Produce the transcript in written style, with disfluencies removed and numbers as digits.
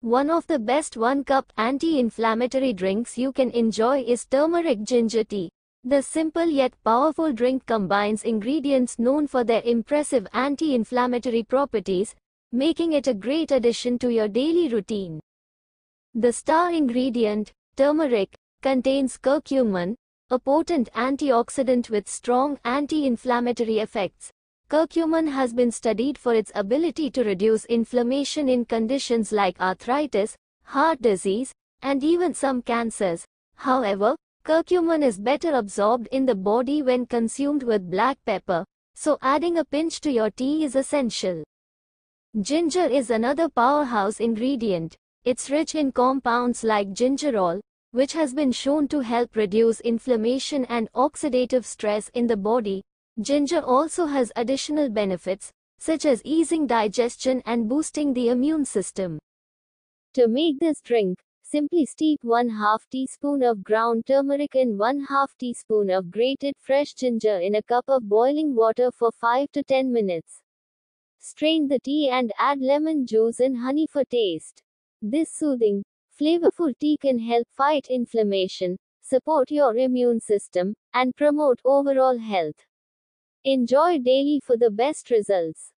One of the best 1 cup anti-inflammatory drinks you can enjoy is turmeric ginger tea. The simple yet powerful drink combines ingredients known for their impressive anti-inflammatory properties, making it a great addition to your daily routine. The star ingredient, turmeric, contains curcumin, a potent antioxidant with strong anti-inflammatory effects. Curcumin has been studied for its ability to reduce inflammation in conditions like arthritis, heart disease, and even some cancers. However, curcumin is better absorbed in the body when consumed with black pepper, so adding a pinch to your tea is essential. Ginger is another powerhouse ingredient. It's rich in compounds like gingerol, which has been shown to help reduce inflammation and oxidative stress in the body. Ginger also has additional benefits, such as easing digestion and boosting the immune system. To make this drink, simply steep 1/2 teaspoon of ground turmeric and 1/2 teaspoon of grated fresh ginger in a cup of boiling water for 5 to 10 minutes. Strain the tea and add lemon juice and honey for taste. This soothing, flavorful tea can help fight inflammation, support your immune system, and promote overall health. Enjoy daily for the best results.